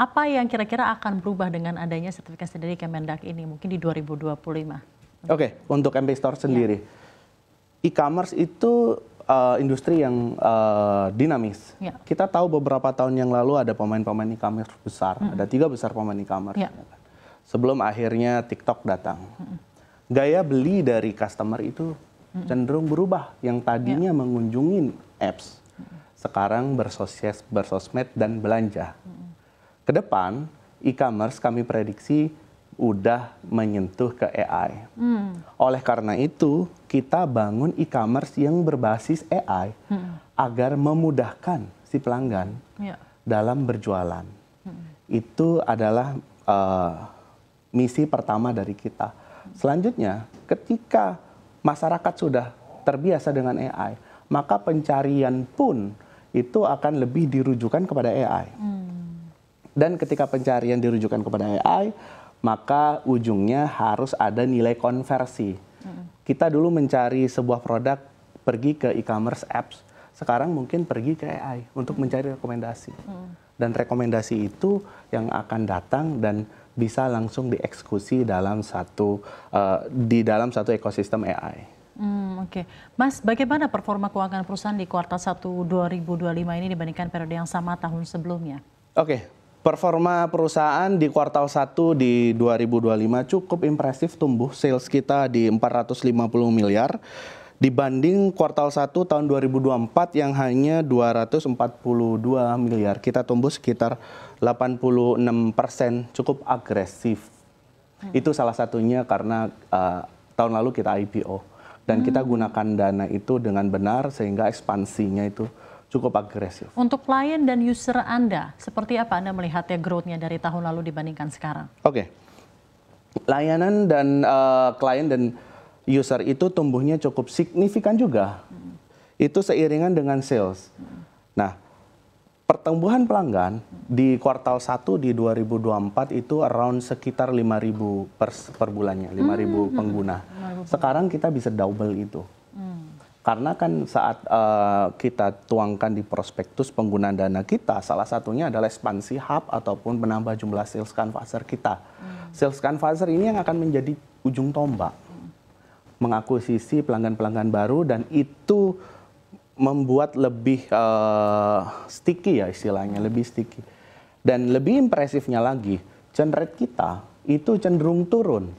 Apa yang kira-kira akan berubah dengan adanya sertifikasi dari Kemendak ini mungkin di 2025? Oke, untuk MP Store sendiri, e-commerce itu industri yang dinamis. Kita tahu beberapa tahun yang lalu ada pemain-pemain e-commerce besar, ada 3 besar pemain e-commerce. Sebelum akhirnya TikTok datang. Gaya beli dari customer itu cenderung berubah. Yang tadinya mengunjungi apps, sekarang bersosmed dan belanja. Ke depan, e-commerce kami prediksi udah menyentuh ke AI. Oleh karena itu, kita bangun e-commerce yang berbasis AI agar memudahkan si pelanggan dalam berjualan. Itu adalah misi pertama dari kita. Selanjutnya, ketika masyarakat sudah terbiasa dengan AI, maka pencarian pun itu akan lebih dirujukan kepada AI. Dan ketika pencarian dirujukan kepada AI, maka ujungnya harus ada nilai konversi. Kita dulu mencari sebuah produk pergi ke e-commerce apps, sekarang mungkin pergi ke AI untuk mencari rekomendasi. Dan rekomendasi itu yang akan datang dan bisa langsung dieksekusi dalam satu ekosistem AI. Oke. Mas, bagaimana performa keuangan perusahaan di kuartal 1 2025 ini dibandingkan periode yang sama tahun sebelumnya? Oke. Performa perusahaan di kuartal 1 di 2025 cukup impresif, tumbuh sales kita di 450 miliar dibanding kuartal 1 tahun 2024 yang hanya 242 miliar. Kita tumbuh sekitar 86%, cukup agresif. Itu salah satunya karena tahun lalu kita IPO dan kita gunakan dana itu dengan benar sehingga ekspansinya itu cukup agresif. Untuk klien dan user Anda, seperti apa Anda melihatnya growth-nya dari tahun lalu dibandingkan sekarang? Oke. Layanan dan klien dan user itu tumbuhnya cukup signifikan juga. Itu seiringan dengan sales. Nah, pertumbuhan pelanggan di kuartal 1 di 2024 itu around sekitar 5.000 per bulannya, 5.000 pengguna. Sekarang kita bisa double itu. Karena kan saat kita tuangkan di prospektus penggunaan dana kita, salah satunya adalah ekspansi hub ataupun menambah jumlah sales canvasser kita. Sales canvasser ini yang akan menjadi ujung tombak. Mengakuisisi pelanggan-pelanggan baru dan itu membuat lebih sticky ya istilahnya, lebih sticky. Dan lebih impresifnya lagi, churn rate kita itu cenderung turun.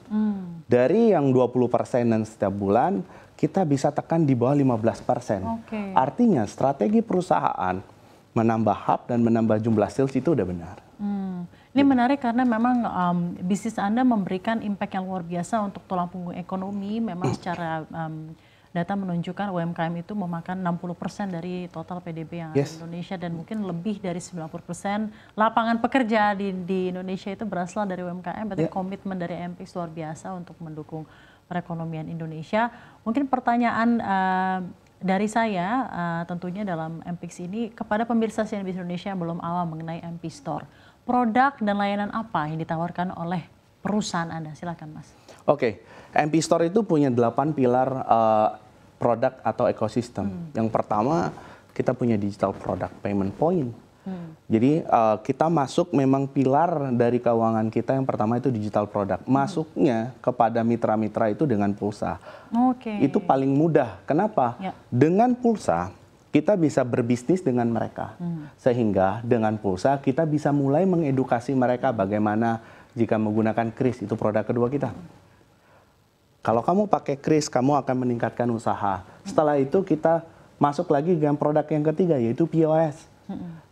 Dari yang 20%-an setiap bulan, kita bisa tekan di bawah 15%. Artinya strategi perusahaan menambah hub dan menambah jumlah sales itu udah benar. Ini menarik karena memang bisnis Anda memberikan impact yang luar biasa untuk tulang punggung ekonomi. Memang secara data menunjukkan UMKM itu memakan 60% dari total PDB yang ada di Indonesia dan mungkin lebih dari 90% lapangan pekerja di Indonesia itu berasal dari UMKM. Berarti komitmen dari MPIX luar biasa untuk mendukung perekonomian Indonesia. Mungkin pertanyaan dari saya tentunya dalam MPIX ini kepada pemirsa CNBC Indonesia yang belum awam mengenai MP Store. Produk dan layanan apa yang ditawarkan oleh perusahaan Anda? Silakan Mas. Oke, MP Store itu punya 8 pilar produk atau ekosistem. Yang pertama kita punya digital product payment point. Jadi kita masuk memang pilar dari keuangan kita yang pertama itu digital product. Masuknya kepada mitra-mitra itu dengan pulsa. Itu paling mudah. Kenapa? Dengan pulsa kita bisa berbisnis dengan mereka. Sehingga dengan pulsa kita bisa mulai mengedukasi mereka bagaimana jika menggunakan kris, itu produk kedua kita. Kalau kamu pakai kris, kamu akan meningkatkan usaha. Setelah itu kita masuk lagi dengan produk yang ketiga yaitu POS.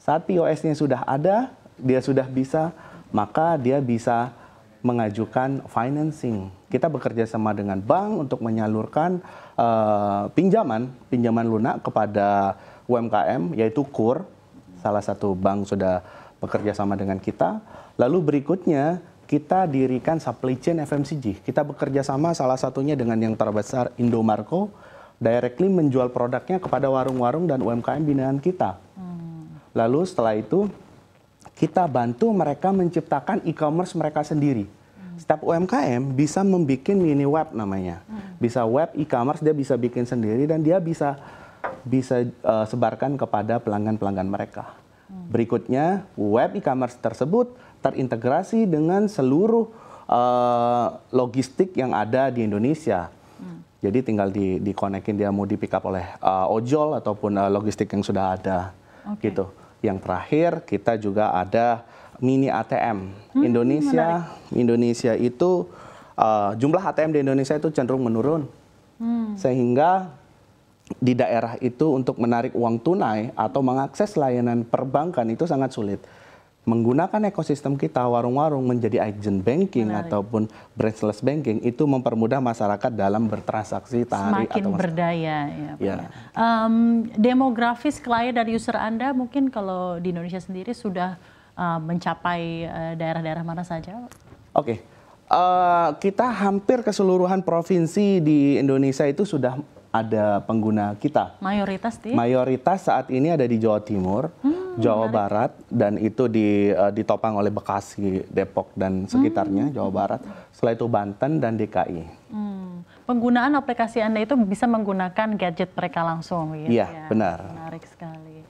Saat POS-nya sudah ada, dia sudah bisa, maka dia bisa mengajukan financing. Kita bekerja sama dengan bank untuk menyalurkan pinjaman lunak kepada UMKM, yaitu KUR. Salah satu bank sudah bekerja sama dengan kita. Lalu berikutnya kita dirikan supply chain FMCG. Kita bekerja sama salah satunya dengan yang terbesar Indomarko, directly menjual produknya kepada warung-warung dan UMKM binaan kita. Lalu setelah itu kita bantu mereka menciptakan e-commerce mereka sendiri. Setiap UMKM bisa membuat mini web namanya. Bisa web e-commerce, dia bisa bikin sendiri dan dia bisa sebarkan kepada pelanggan-pelanggan mereka. Berikutnya, web e-commerce tersebut terintegrasi dengan seluruh logistik yang ada di Indonesia. Jadi tinggal dikonekin, dia mau di pick up oleh ojol ataupun logistik yang sudah ada, gitu. Yang terakhir, kita juga ada mini ATM. Indonesia itu jumlah ATM di Indonesia itu cenderung menurun, sehingga di daerah itu untuk menarik uang tunai atau mengakses layanan perbankan itu sangat sulit. Menggunakan ekosistem kita, warung-warung menjadi agent banking ataupun branchless banking itu mempermudah masyarakat dalam bertransaksi tahari semakin atau berdaya. Demografis klien dan user Anda mungkin kalau di Indonesia sendiri sudah mencapai daerah-daerah mana saja? Oke. Kita hampir keseluruhan provinsi di Indonesia itu sudah ada pengguna kita. Mayoritas saat ini ada di Jawa Timur, Jawa Barat, dan itu ditopang oleh Bekasi, Depok, dan sekitarnya, Jawa Barat. Setelah itu Banten dan DKI. Penggunaan aplikasi Anda itu bisa menggunakan gadget mereka langsung. Iya, benar. Menarik sekali.